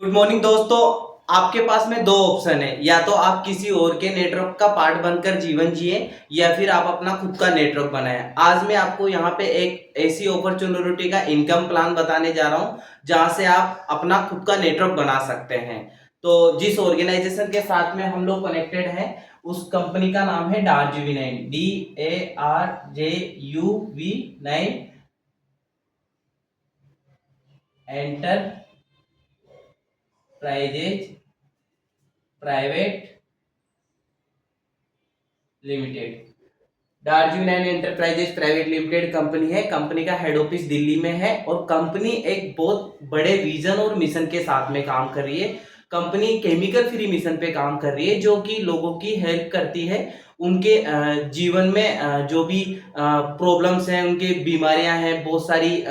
Good morning दोस्तों। आपके पास में दो ऑप्शन है, या तो आप किसी और के नेटवर्क का पार्ट बनकर जीवन जिए या फिर आप अपना खुद का नेटवर्क बनाएं। आज मैं आपको यहाँ पे एक ऐसी अपॉर्चुनिटी का इनकम प्लान बताने जा रहा हूँ जहाँ से आप अपना खुद का नेटवर्क बना सकते हैं। तो जिस ऑर्गेनाइजेशन के साथ में हम लोग कनेक्टेड हैं उस कंपनी का नाम है Darjuv9, DARJUV9 enterprises private limited. Darjuv9 enterprises private limited company है। कंपनी का हेड ऑफिस दिल्ली में है और कंपनी एक बहुत बड़े विजन और मिशन के साथ में काम कर रही है। कंपनी केमिकल फ्री मिशन पे काम कर रही है जो कि लोगों की हेल्प करती है। उनके जीवन में जो भी प्रॉब्लम्स हैं, उनके बीमारियां हैं बहुत सारी,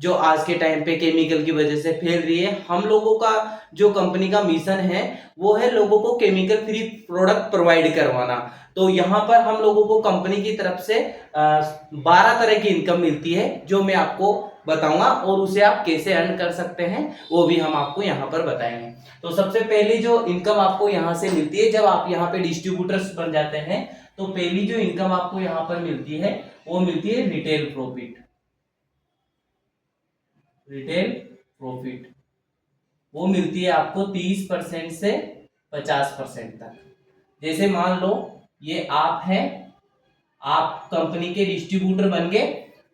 जो आज के टाइम पे केमिकल की वजह से फैल रही है। हम लोगों का जो कंपनी का मिशन है वो है लोगों को केमिकल फ्री प्रोडक्ट प्रोवाइड करवाना। तो यहाँ पर हम लोगों को कंपनी की तरफ से 12 तरह की इनकम मिलती है जो मैं आपको बताऊंगा, और उसे आप कैसे अर्न कर सकते हैं वो भी हम आपको यहाँ पर बताएंगे। तो सबसे पहली जो इनकम आपको यहाँ से मिलती है, जब आप यहाँ पे डिस्ट्रीब्यूटर्स बन जाते हैं तो पहली जो इनकम आपको यहाँ पर मिलती है वो मिलती है रिटेल प्रॉफिट। रिटेल प्रॉफिट वो मिलती है आपको 30% से 50% तक। जैसे मान लो ये आप हैं, आप कंपनी के डिस्ट्रीब्यूटर बन गए,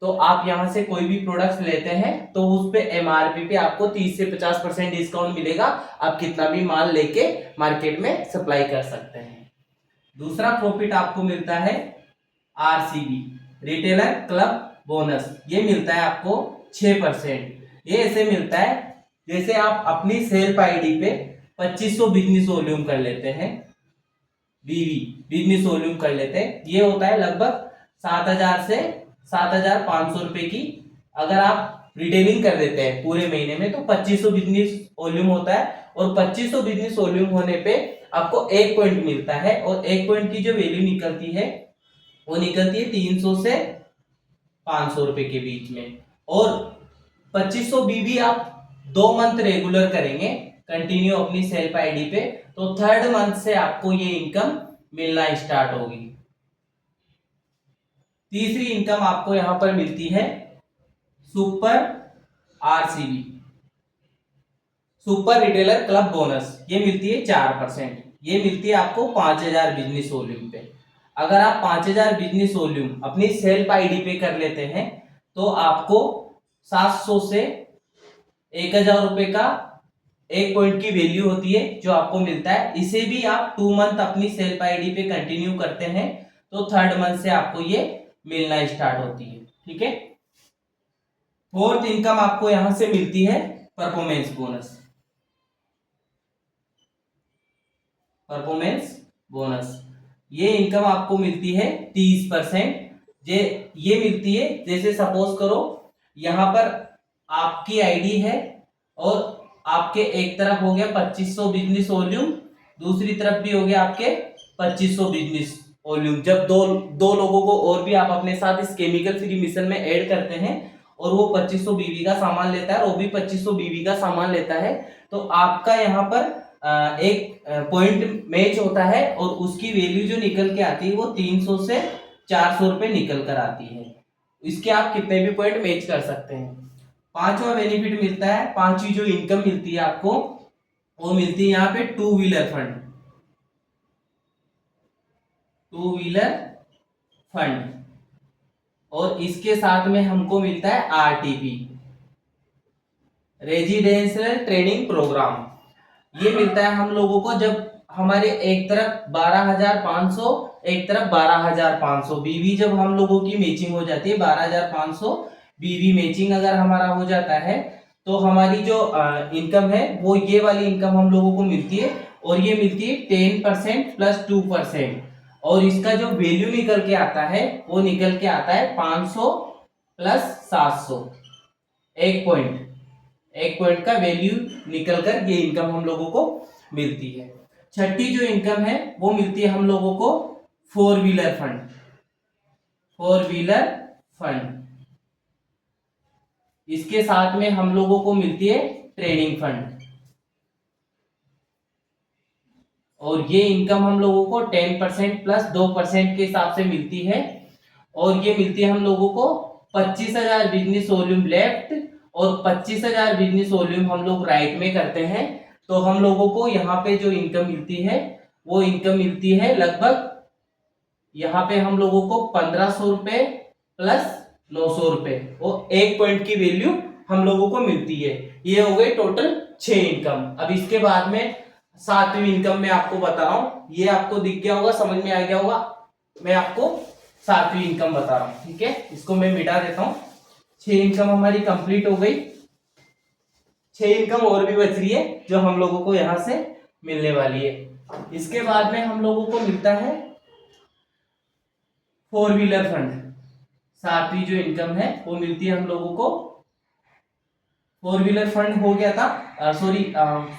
तो आप यहां से कोई भी प्रोडक्ट्स लेते हैं तो उस पे एमआरपी पे आपको 30 से 50% डिस्काउंट मिलेगा। आप कितना भी माल लेके मार्केट में सप्लाई कर सकते हैं। दूसरा प्रॉफिट आपको मिलता है आरसीबी, रिटेलर क्लब बोनस। ये मिलता है आपको 6%। ये ऐसे मिलता है जैसे आप अपनी सेल्फ आईडी पे 2500 बिजनेस वॉल्यूम कर लेते हैं, बीवी बिजनेस वॉल्यूम कर लेते हैं। ये होता है लगभग 7000 से 7500 रुपए की। अगर आप रिटेलिंग कर देते हैं पूरे महीने में तो 2500 बिजनेस वॉल्यूम होता है, और 2500 बिजनेस वॉल्यूम होने पे आपको 1 पॉइंट मिलता है, और 1 पॉइंट की जो वैल्यू निकलती है वो निकलती है 300 से 500 रुपए के बीच में। और 2500 बीबी आप 2 मंथ रेगुलर करेंगे कंटिन्यू अपनी सेल्फ आईडी पे, तो थर्ड मंथ से आपको ये इनकम मिलना स्टार्ट होगी। तीसरी इनकम आपको यहां पर मिलती है super RCB, super retailer club bonus. ये मिलती है 4%। ये मिलती है आपको 5000 बिजनेस वॉल्यूम पे। अगर आप 5000 बिजनेस वॉल्यूम अपनी सेल्फ आईडी पे कर लेते हैं तो आपको 700 से 1000 रुपए का 1 पॉइंट की वैल्यू होती है जो आपको मिलता है। इसे भी आप 2 मंथ अपनी सेल्फ आईडी पे कंटिन्यू करते हैं तो थर्ड मंथ से आपको ये मिलना स्टार्ट होती है। ठीक है। फोर्थ इनकम आपको यहां से मिलती है परफॉर्मेंस बोनस। परफॉर्मेंस बोनस ये इनकम आपको मिलती है 30%। ये मिलती है जैसे सपोज करो यहां पर आपकी आईडी है और आपके एक तरफ हो गया 2500 बिजनेस वॉल्यूम, दूसरी तरफ भी हो गया आपके 2500 बिजनेस वॉल्यूम। जब दो लोगों को और भी आप अपने साथ इस केमिकल फ्री मिशन में ऐड करते हैं और वो 2500 बीवी का सामान लेता है और वो भी 2500 बीवी का सामान लेता है, तो आपका यहाँ पर एक पॉइंट मैच होता है और उसकी वैल्यू जो निकल के आती है वो 300 से 400 रुपए निकल कर आती है। इसके आप कितने भी पॉइंट मैच कर सकते हैं। पांचवा बेनिफिट मिलता है, पांचवी जो इनकम मिलती है आपको वो मिलती है यहाँ पे two wheeler fund. Two wheeler fund, और इसके साथ में हमको मिलता है आरटीपी, रेजिडेंशियल ट्रेनिंग प्रोग्राम। ये मिलता है हम लोगों को जब हमारे एक तरफ 12500 एक तरफ 12500 बीवी, जब हम लोगों की मैचिंग हो जाती है 12500 बीवी मैचिंग अगर हमारा हो जाता है तो हमारी जो इनकम है वो ये वाली इनकम हम लोगों को मिलती है, और ये मिलती है 10% प्लस 2%। और इसका जो वैल्यू निकल के आता है वो निकल के आता है 500 प्लस 700। एक पॉइंट का वैल्यू निकलकर ये इनकम हम लोगों को मिलती है। छठी जो इनकम है वो मिलती है हम लोगों को four wheeler fund. Four wheeler fund, इसके साथ में हम लोगों को मिलती है ट्रेनिंग फंड। और ये इनकम हम लोगों को 10% प्लस 2% के हिसाब से मिलती है। और ये मिलती है हम लोगों को 25,000 बिजनेस वॉल्यूम लेफ्ट और 25,000 बिजनेस वॉल्यूम हम लोग राइट में करते हैं। तो हम लोगों को यहाँ पे जो इनकम मिलती है वो इनकम मिलती है लगभग, यहाँ पे हम लोगों को 1,500 रुपए प्लस 900 रुपए और 1 पॉइंट की वैल्यू हम लोगों को मिलती है। ये हो गई टोटल 6 इनकम। अब इसके बाद में 7वीं इनकम मैं आपको बता रहा हूं, ये आपको दिख गया होगा, समझ में आ गया होगा। मैं आपको 7वीं इनकम बता रहा हूं, ठीक है। इसको मैं मिटा देता हूं। 6 इनकम हमारी कंप्लीट हो गई। 6 इनकम और भी बच रही है जो हम लोगों को यहां से मिलने वाली है। इसके बाद में हम लोगों को मिलता है 4 व्हीलर फंड। 7वीं जो इनकम है वो मिलती है हम लोगों को 4 व्हीलर फंड हो गया था, सॉरी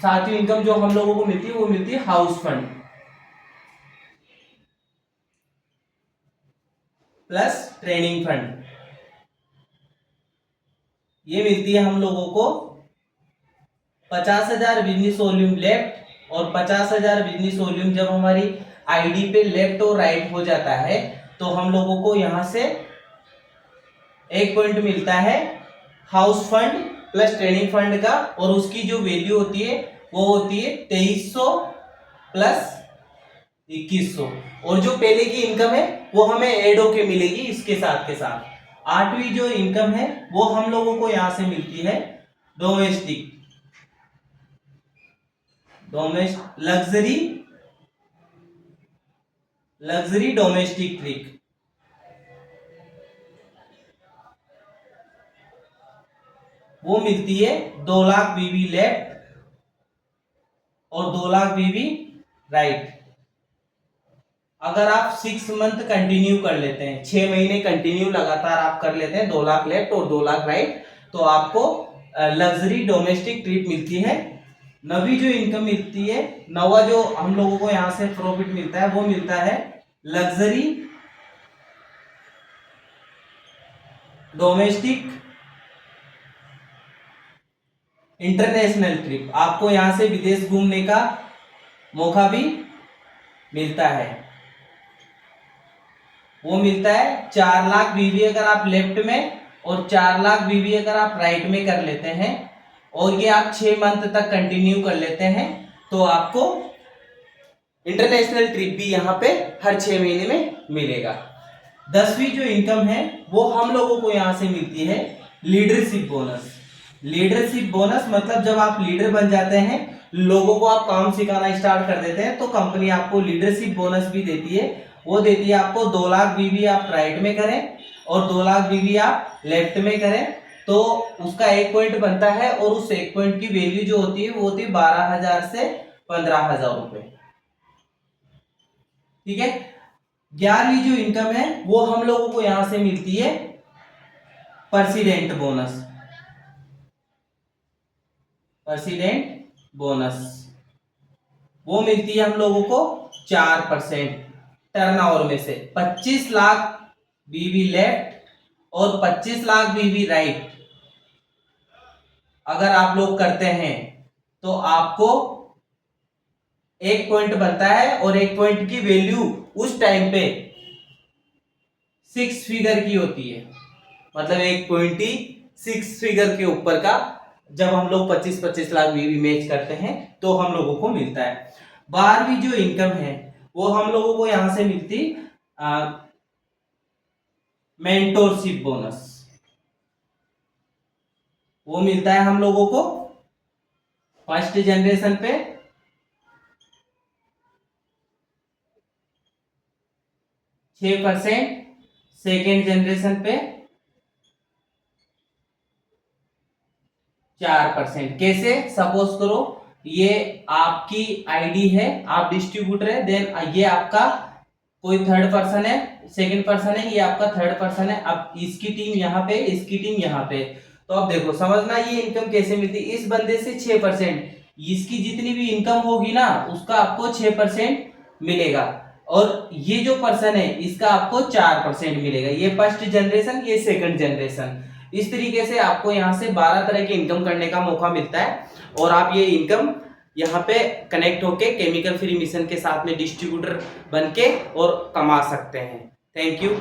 7वीं इनकम जो हम लोगों को मिलती है वो मिलती है house fund plus training fund. ये मिलती है हम लोगों को 50,000 बिजनेस वॉल्यूम लेफ्ट और 50,000 बिजनेस वॉल्यूम जब हमारी आईडी पे लेफ्ट और राइट हो जाता है तो हम लोगों को यहां से 1 पॉइंट मिलता है house fund plus training fund का, और उसकी जो वैल्यू होती है वो होती है 2300 प्लस 2100। और जो पहले की इनकम है वो हमें ऐड होके मिलेगी इसके साथ के साथ। 8वीं जो इनकम है वो हम लोगों को यहां से मिलती है डोमेस्टिक लग्जरी डोमेस्टिक ट्रिप। वो मिलती है 2 लाख बीवी लेफ्ट और 2 लाख बीवी राइट। अगर आप 6 मंथ कंटिन्यू कर लेते हैं, 6 महीने कंटिन्यू लगातार आप कर लेते हैं 2 लाख लेफ्ट और 2 लाख राइट, तो आपको लग्जरी डोमेस्टिक ट्रिप मिलती है। 9वीं जो इनकम मिलती है, 9वां जो हम लोगों को यहां से प्रॉफिट मिलता है वो मिलता है लग्जरी डोमेस्टिक इंटरनेशनल ट्रिप। आपको यहां से विदेश घूमने का मौका भी मिलता है। वो मिलता है 4 लाख बीवी अगर आप लेफ्ट में और 4 लाख बीवी अगर आप राइट में कर लेते हैं, और ये आप 6 मंथ तक कंटिन्यू कर लेते हैं तो आपको इंटरनेशनल ट्रिप भी यहाँ पे हर 6 महीने में मिलेगा। 10वीं जो इनकम है वो हम लोगों को यहाँ से मिलती है लीडरशिप बोनस। लीडरशिप बोनस मतलब जब आप लीडर बन जाते हैं, लोगों को आप काम सिखाना स्टार्ट कर देते हैं, तो कंपनी आपको लीडरशिप बोनस भी देती है। वो देती है आपको 2 लाख बीवी आप राइट में करें और 2 लाख बीवी आप लेफ्ट में करें, तो उसका 1 पॉइंट बनता है, और उस 1 पॉइंट की वैल्यू जो होती है वो होती है 12,000 से 15,000 रुपए, ठीक है। 11वीं जो इनकम है वो हम लोगों को यहां से मिलती है परसिडेंट बोनस। वो मिलती है हम लोगों को 4% टर्नओवर में से। 25 लाख बीवी लेफ्ट और 25 लाख बीवी राइट अगर आप लोग करते हैं तो आपको 1 पॉइंट बनता है, और 1 पॉइंट की वैल्यू उस टाइम पे 6 फिगर की होती है। मतलब 1 पॉइंट ही 6 फिगर के ऊपर का जब हम लोग 25-25 लाख बीवी मैच करते हैं तो हम लोगों को मिलता है। 12वीं जो इनकम है वो हम लोगों को यहां से मिलती मेंटोरशिप बोनस। वो मिलता है हम लोगों को फर्स्ट जनरेशन पे 6%, सेकेंड जनरेशन पे 4%। कैसे? सपोज करो ये आपकी आईडी है, आप डिस्ट्रीब्यूटर है, देन ये आपका कोई थर्ड पर्सन है, सेकंड पर्सन है, ये आपका थर्ड पर्सन है। अब इसकी टीम यहाँ पे, इसकी टीम यहाँ पे, तो अब देखो समझना ये इनकम कैसे मिलती है। इस बंदे से 6%, इसकी जितनी भी इनकम होगी ना उसका आपको 6% मिलेगा, और ये जो पर्सन है इसका आपको 4% मिलेगा। ये फर्स्ट जनरेशन, ये सेकंड जनरेशन। इस तरीके से आपको यहाँ से 12 तरह की इनकम करने का मौका मिलता है, और आप ये इनकम यहाँ पे कनेक्ट होके केमिकल फ्री मिशन के साथ में डिस्ट्रीब्यूटर बन के और कमा सकते हैं। Thank you.